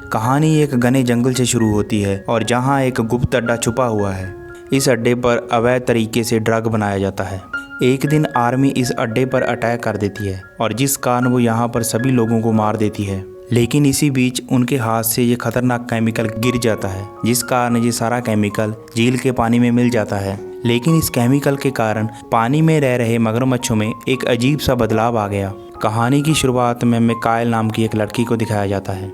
कहानी एक घने जंगल से शुरू होती है और जहां एक गुप्त अड्डा छुपा हुआ है। इस अड्डे पर अवैध तरीके से ड्रग बनाया जाता है। एक दिन आर्मी इस अड्डे पर अटैक कर देती है और जिस कारण वो यहाँ पर सभी लोगों को मार देती है। लेकिन इसी बीच उनके हाथ से ये खतरनाक केमिकल गिर जाता है, जिस कारण ये सारा केमिकल झील के पानी में मिल जाता है। लेकिन इस केमिकल के कारण पानी में रह रहे मगरमच्छों में एक अजीब सा बदलाव आ गया। कहानी की शुरुआत में हमें कायल नाम की एक लड़की को दिखाया जाता है,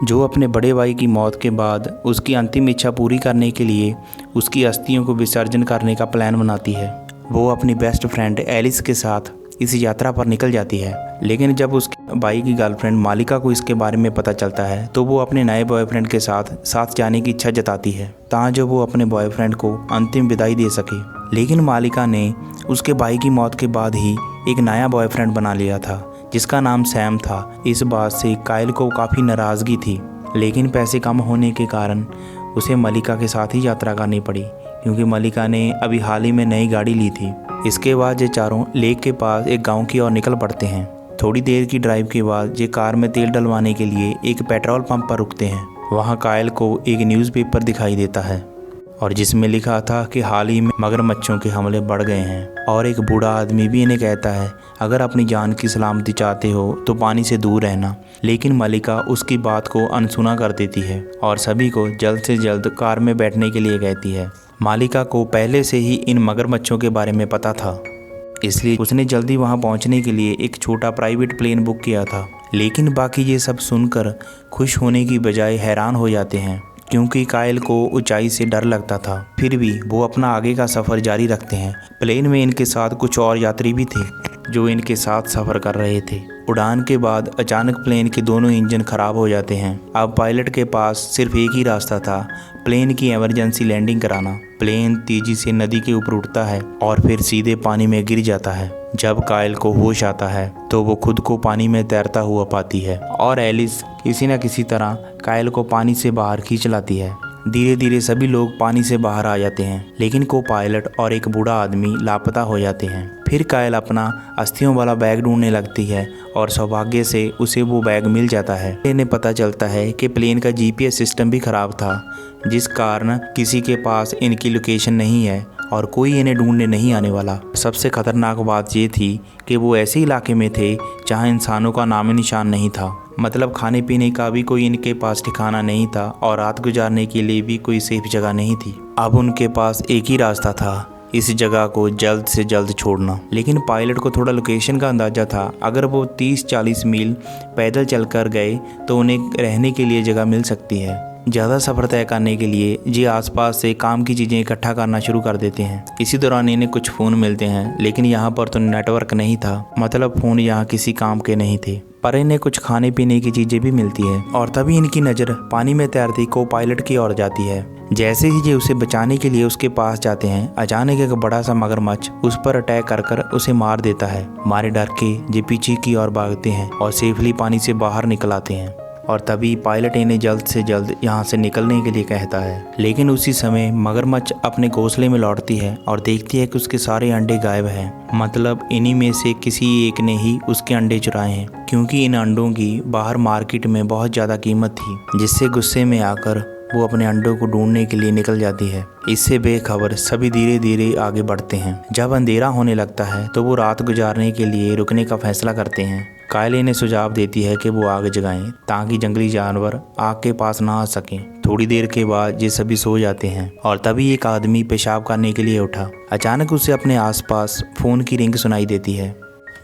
जो अपने बड़े भाई की मौत के बाद उसकी अंतिम इच्छा पूरी करने के लिए उसकी अस्थियों को विसर्जन करने का प्लान बनाती है। वो अपनी बेस्ट फ्रेंड एलिस के साथ इस यात्रा पर निकल जाती है। लेकिन जब उसके भाई की गर्लफ्रेंड मालिका को इसके बारे में पता चलता है तो वो अपने नए बॉयफ्रेंड के साथ जाने की इच्छा जताती है, ताकि वो अपने बॉयफ्रेंड को अंतिम विदाई दे सके। लेकिन मालिका ने उसके भाई की मौत के बाद ही एक नया बॉयफ्रेंड बना लिया था, जिसका नाम सैम था। इस बात से कायल को काफ़ी नाराज़गी थी, लेकिन पैसे कम होने के कारण उसे मलिका के साथ ही यात्रा करनी पड़ी, क्योंकि मलिका ने अभी हाल ही में नई गाड़ी ली थी। इसके बाद ये चारों लेक के पास एक गांव की ओर निकल पड़ते हैं। थोड़ी देर की ड्राइव के बाद ये कार में तेल डलवाने के लिए एक पेट्रोल पंप पर रुकते हैं। वहाँ कायल को एक न्यूज़पेपर दिखाई देता है और जिसमें लिखा था कि हाल ही में मगरमच्छों के हमले बढ़ गए हैं। और एक बूढ़ा आदमी भी इन्हें कहता है, अगर अपनी जान की सलामती चाहते हो तो पानी से दूर रहना। लेकिन मलिका उसकी बात को अनसुना कर देती है और सभी को जल्द से जल्द कार में बैठने के लिए कहती है। मालिका को पहले से ही इन मगरमच्छों के बारे में पता था, इसलिए उसने जल्दी वहां पहुंचने के लिए एक छोटा प्राइवेट प्लेन बुक किया था। लेकिन बाकी ये सब सुनकर खुश होने की बजाय हैरान हो जाते हैं, क्योंकि कायल को ऊंचाई से डर लगता था। फिर भी वो अपना आगे का सफ़र जारी रखते हैं। प्लेन में इनके साथ कुछ और यात्री भी थे जो इनके साथ सफ़र कर रहे थे। उड़ान के बाद अचानक प्लेन के दोनों इंजन खराब हो जाते हैं। अब पायलट के पास सिर्फ एक ही रास्ता था, प्लेन की इमरजेंसी लैंडिंग कराना। प्लेन तेजी से नदी के ऊपर उड़ता है और फिर सीधे पानी में गिर जाता है। जब कायल को होश आता है तो वो खुद को पानी में तैरता हुआ पाती है और एलिस किसी न किसी तरह कायल को पानी से बाहर खींच लाती है। धीरे धीरे सभी लोग पानी से बाहर आ जाते हैं, लेकिन को पायलट और एक बूढ़ा आदमी लापता हो जाते हैं। फिर कायल अपना अस्थियों वाला बैग ढूंढने लगती है और सौभाग्य से उसे वो बैग मिल जाता है। इन्हें पता चलता है कि प्लेन का जीपीएस सिस्टम भी खराब था, जिस कारण किसी के पास इनकी लोकेशन नहीं है और कोई इन्हें ढूंढने नहीं आने वाला। सबसे खतरनाक बात ये थी कि वो ऐसे इलाके में थे जहाँ इंसानों का नाम निशान नहीं था। मतलब खाने पीने का भी कोई इनके पास ठिकाना नहीं था और रात गुजारने के लिए भी कोई सेफ जगह नहीं थी। अब उनके पास एक ही रास्ता था, इस जगह को जल्द से जल्द छोड़ना। लेकिन पायलट को थोड़ा लोकेशन का अंदाज़ा था। अगर वो 30-40 मील पैदल चलकर गए तो उन्हें रहने के लिए जगह मिल सकती है। ज़्यादा सफ़र तय करने के लिए ये आसपास से काम की चीज़ें इकट्ठा करना शुरू कर देते हैं। इसी दौरान इन्हें कुछ फ़ोन मिलते हैं, लेकिन यहाँ पर तो नेटवर्क नहीं था, मतलब फ़ोन यहाँ किसी काम के नहीं थे। पर इन्हें कुछ खाने पीने की चीज़ें भी मिलती है और तभी इनकी नज़र पानी में तैरती को पायलट की ओर जाती है। जैसे ही ये उसे बचाने के लिए उसके पास जाते हैं, अचानक एक बड़ा सा मगरमच्छ उस पर अटैक कर उसे मार देता है। मारे डर के ये पीछे की ओर भागते हैं और सेफली पानी से बाहर निकल आते हैं। और तभी पायलट इन्हें जल्द से जल्द यहाँ से निकलने के लिए कहता है। लेकिन उसी समय मगरमच्छ अपने घोंसले में लौटती है और देखती है कि उसके सारे अंडे गायब हैं। मतलब इन्हीं में से किसी एक ने ही उसके अंडे चुराए हैं, क्योंकि इन अंडों की बाहर मार्केट में बहुत ज़्यादा कीमत थी। जिससे गुस्से में आकर वो अपने अंडों को ढूंढने के लिए निकल जाती है। इससे बेखबर सभी धीरे धीरे आगे बढ़ते हैं। जब अंधेरा होने लगता है तो वो रात गुजारने के लिए रुकने का फैसला करते हैं। कायल इन्हें सुझाव देती है कि वो आग जगाएं ताकि जंगली जानवर आग के पास ना आ सकें। थोड़ी देर के बाद ये सभी सो जाते हैं और तभी एक आदमी पेशाब करने के लिए उठा। अचानक उसे अपने आसपास फ़ोन की रिंग सुनाई देती है।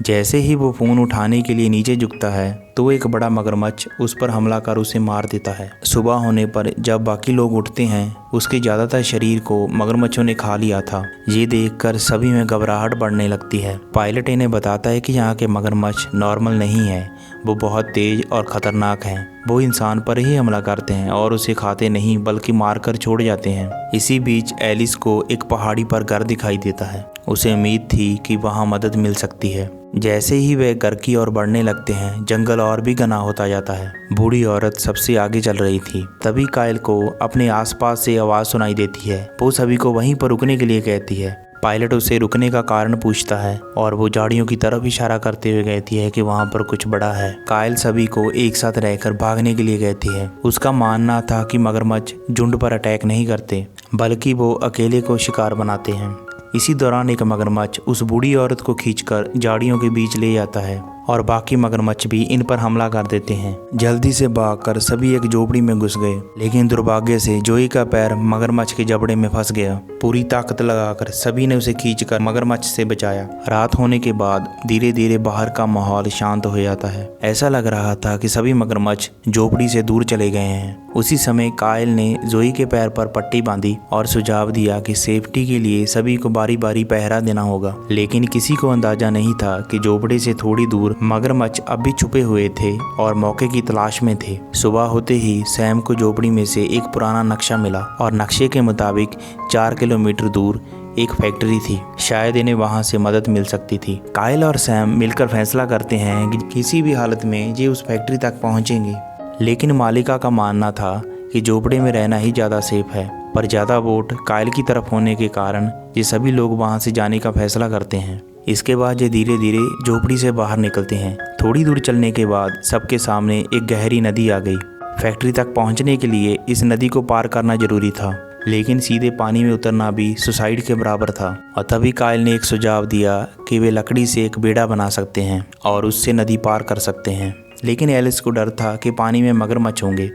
जैसे ही वो फ़ोन उठाने के लिए नीचे झुकता है तो एक बड़ा मगरमच्छ उस पर हमला कर उसे मार देता है। सुबह होने पर जब बाकी लोग उठते हैं, उसके ज़्यादातर शरीर को मगरमच्छों ने खा लिया था। ये देखकर सभी में घबराहट बढ़ने लगती है। पायलट इन्हें बताता है कि यहाँ के मगरमच्छ नॉर्मल नहीं है, वो बहुत तेज और ख़तरनाक हैं। वो इंसान पर ही हमला करते हैं और उसे खाते नहीं बल्कि मारकर छोड़ जाते हैं। इसी बीच एलिस को एक पहाड़ी पर घर दिखाई देता है। उसे उम्मीद थी कि वहाँ मदद मिल सकती है। जैसे ही वे घर की ओर बढ़ने लगते हैं, जंगल और भी घना होता जाता है। बूढ़ी औरत सबसे आगे चल रही थी। तभी कायल को अपने आसपास से आवाज़ सुनाई देती है। वो सभी को वहीं पर रुकने के लिए कहती है। पायलट उसे रुकने का कारण पूछता है और वो झाड़ियों की तरफ इशारा करते हुए कहती है कि वहाँ पर कुछ बड़ा है। कायल सभी को एक साथ रहकर भागने के लिए कहती है। उसका मानना था कि मगरमच्छ झुंड पर अटैक नहीं करते बल्कि वो अकेले को शिकार बनाते हैं। इसी दौरान एक मगरमच्छ उस बूढ़ी औरत को खींचकर झाड़ियों के बीच ले जाता है और बाकी मगरमच्छ भी इन पर हमला कर देते हैं। जल्दी से भागकर सभी एक झोपड़ी में घुस गए, लेकिन दुर्भाग्य से जोई का पैर मगरमच्छ के जबड़े में फंस गया। पूरी ताकत लगाकर सभी ने उसे खींचकर मगरमच्छ से बचाया। रात होने के बाद धीरे धीरे बाहर का माहौल शांत हो जाता है। ऐसा लग रहा था कि सभी मगरमच्छ झोपड़ी से दूर चले गए हैं। उसी समय कायल ने जोई के पैर पर पट्टी बांधी और सुझाव दिया कि सेफ्टी के लिए सभी को बारी बारी पहरा देना होगा। लेकिन किसी को अंदाजा नहीं था कि झोपड़ी से थोड़ी दूर मगरमच्छ अब भी छुपे हुए थे और मौके की तलाश में थे। सुबह होते ही सैम को झोपड़ी में से एक पुराना नक्शा मिला और नक्शे के मुताबिक 4 किलोमीटर दूर एक फैक्ट्री थी। शायद इन्हें वहां से मदद मिल सकती थी। कायल और सैम मिलकर फैसला करते हैं कि किसी भी हालत में ये उस फैक्ट्री तक पहुंचेंगे। लेकिन मालिका का मानना था कि झोपड़े में रहना ही ज़्यादा सेफ है, पर ज़्यादा वोट कायल की तरफ होने के कारण ये सभी लोग वहां से जाने का फैसला करते हैं। इसके बाद ये धीरे धीरे झोपड़ी से बाहर निकलते हैं। थोड़ी दूर चलने के बाद सबके सामने एक गहरी नदी आ गई। फैक्ट्री तक पहुंचने के लिए इस नदी को पार करना जरूरी था, लेकिन सीधे पानी में उतरना भी सुसाइड के बराबर था। और तभी कायल ने एक सुझाव दिया कि वे लकड़ी से एक बेड़ा बना सकते हैं और उससे नदी पार कर सकते हैं। लेकिन एलिस को डर था कि पानी में मगरमच्छ होंगे,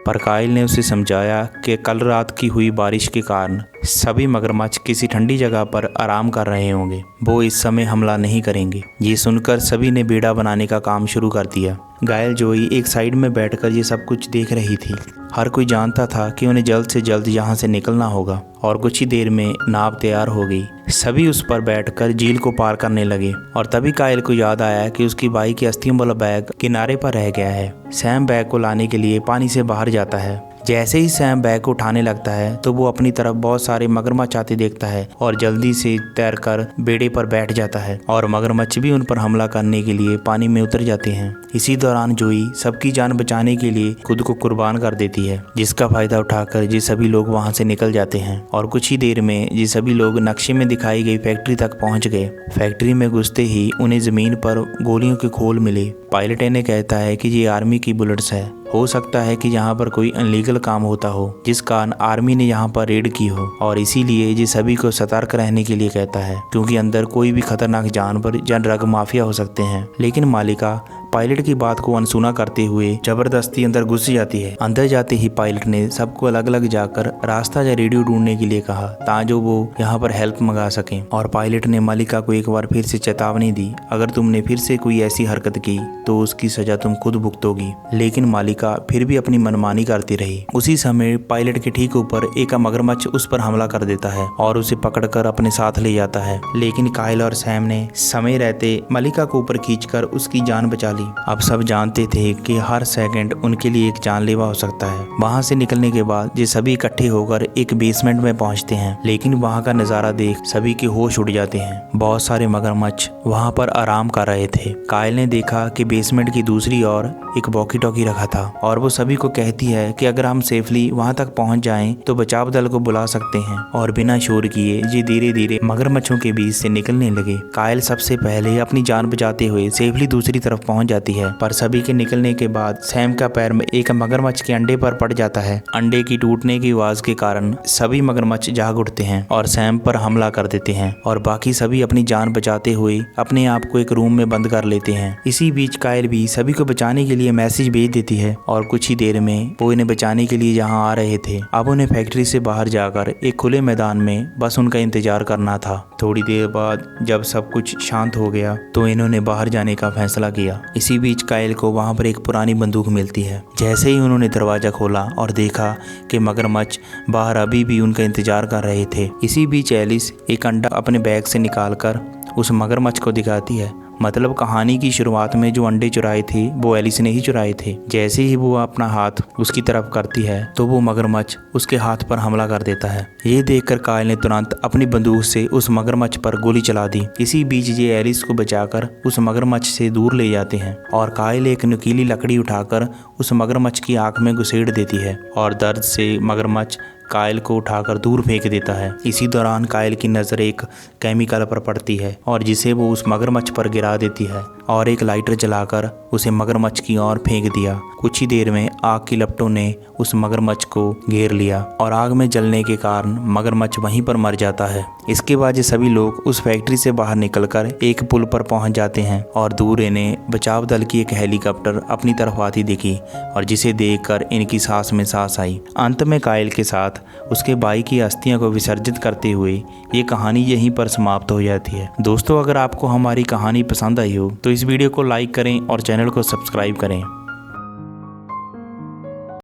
पर कायल ने उसे समझाया कि कल रात की हुई बारिश के कारण सभी मगरमच्छ किसी ठंडी जगह पर आराम कर रहे होंगे, वो इस समय हमला नहीं करेंगे। ये सुनकर सभी ने बेड़ा बनाने का काम शुरू कर दिया। घायल जोई एक साइड में बैठकर ये सब कुछ देख रही थी। हर कोई जानता था कि उन्हें जल्द से जल्द यहाँ से निकलना होगा और कुछ ही देर में नाव तैयार हो गई। सभी उस पर बैठकर झील को पार करने लगे और तभी कायल को याद आया कि उसकी बाइक की अस्थियों वाला बैग किनारे पर रह गया है। सैम बैग को लाने के लिए पानी से बाहर जाता है। जैसे ही सैम बैग को उठाने लगता है तो वो अपनी तरफ बहुत सारे मगरमच्छ आते देखता है और जल्दी से तैरकर बेड़े पर बैठ जाता है और मगरमच्छ भी उन पर हमला करने के लिए पानी में उतर जाते हैं। इसी दौरान जोई सबकी जान बचाने के लिए खुद को कुर्बान कर देती है, जिसका फायदा उठाकर ये सभी लोग वहां से निकल जाते हैं और कुछ ही देर में ये सभी लोग नक्शे में दिखाई गई फैक्ट्री तक पहुंच गए। फैक्ट्री में घुसते ही उन्हें जमीन पर गोलियों के खोल मिले। पायलट ने कहता है कि ये आर्मी की बुलेट्स है। हो सकता है कि यहाँ पर कोई अनलीगल काम होता हो, जिस कारण आर्मी ने यहाँ पर रेड की हो, और इसीलिए ये सभी को सतर्क रहने के लिए कहता है, क्योंकि अंदर कोई भी खतरनाक जानवर या ड्रग माफिया हो सकते हैं। लेकिन मालिका पायलट की बात को अनसुना करते हुए जबरदस्ती अंदर घुस जाती है। अंदर जाते ही पायलट ने सबको अलग अलग जाकर रास्ता या रेडियो ढूंढने के लिए कहा ताकि वो यहाँ पर हेल्प मंगा सकें। और पायलट ने मालिका को एक बार फिर से चेतावनी दी, अगर तुमने फिर से कोई ऐसी हरकत की तो उसकी सजा तुम खुद भुगतोगी। लेकिन मालिका फिर भी अपनी मनमानी करती रही। उसी समय पायलट के ठीक ऊपर एक मगरमच्छ उस पर हमला कर देता है और उसे पकड़कर अपने साथ ले जाता है। लेकिन कायल और सैम ने समय रहते मालिका को ऊपर खींचकर उसकी जान बचा ली। अब सब जानते थे कि हर सेकंड उनके लिए एक जानलेवा हो सकता है। वहां से निकलने के बाद ये सभी इकट्ठे होकर एक बेसमेंट में पहुंचते हैं, लेकिन वहां का नजारा देख सभी के होश उड़ जाते हैं। बहुत सारे मगरमच्छ वहां पर आराम कर रहे थे। कायल ने देखा कि बेसमेंट की दूसरी ओर एक वॉकी टॉकी रखा था और वो सभी को कहती है कि अगर हम सेफली वहां तक पहुंच जाएं तो बचाव दल को बुला सकते हैं। और बिना शोर किए ये धीरे धीरे मगरमच्छों के बीच से निकलने लगे। कायल सबसे पहले अपनी जान बचाते हुए सेफली दूसरी तरफ पहुंच जाती है, पर सभी के निकलने के बाद सैम का पैर में एक मगरमच्छ के अंडे पर पड़ जाता है। अंडे की टूटने की आवाज के कारण सभी मगरमच्छ जाग उठते हैं और सैम पर हमला कर देते हैं और बाकी सभी अपनी जान बचाते हुए अपने आप को एक रूम में बंद कर लेते हैं। इसी बीच कायल भी सभी को बचाने के लिए मैसेज भेज देती है और कुछ ही देर में वो इन्हें बचाने के लिए जहाँ आ रहे थे। अब उन्हें फैक्ट्री से बाहर जाकर एक खुले मैदान में बस उनका इंतजार करना था। थोड़ी देर बाद जब सब कुछ शांत हो गया तो इन्होंने बाहर जाने का फैसला किया। इसी बीच कायल को वहां पर एक पुरानी बंदूक मिलती है। जैसे ही उन्होंने दरवाजा खोला और देखा कि मगरमच्छ बाहर अभी भी उनका इंतजार कर रहे थे। इसी बीच एलिस एक अंडा अपने बैग से निकालकर उस मगरमच्छ को दिखाती है। मतलब कहानी की शुरुआत में जो अंडे चुराए थे वो एलिस ने ही चुराए थे। जैसे ही वो अपना हाथ उसकी तरफ करती है तो वो मगरमच्छ उसके हाथ पर हमला कर देता है। ये देखकर कायल ने तुरंत अपनी बंदूक से उस मगरमच्छ पर गोली चला दी। इसी बीच ये एलिस को बचाकर उस मगरमच्छ से दूर ले जाते हैं और कायल एक नुकीली लकड़ी उठाकर उस मगरमच्छ की आंख में घुसेड़ देती है और दर्द से मगरमच्छ कायल को उठाकर दूर फेंक देता है। इसी दौरान कायल की नज़र एक केमिकल पर पड़ती है और जिसे वो उस मगरमच्छ पर गिरा देती है और एक लाइटर जलाकर उसे मगरमच्छ की ओर फेंक दिया। कुछ ही देर में आग की लपटों ने उस मगरमच्छ को घेर लिया और आग में जलने के कारण मगरमच्छ वहीं पर मर जाता है। इसके बाद ये सभी लोग उस फैक्ट्री से बाहर निकलकर एक पुल पर पहुंच जाते हैं और दूर इन्हें बचाव दल की एक हेलीकॉप्टर अपनी तरफ आती दिखी और जिसे देखकर इनकी सांस में सांस आई। अंत में कायल के साथ उसके भाई की अस्थियों को विसर्जित करते हुए ये कहानी यहीं पर समाप्त हो जाती है। दोस्तों, अगर आपको हमारी कहानी पसंद आई हो तो इस वीडियो को लाइक करें और चैनल को सब्सक्राइब करें।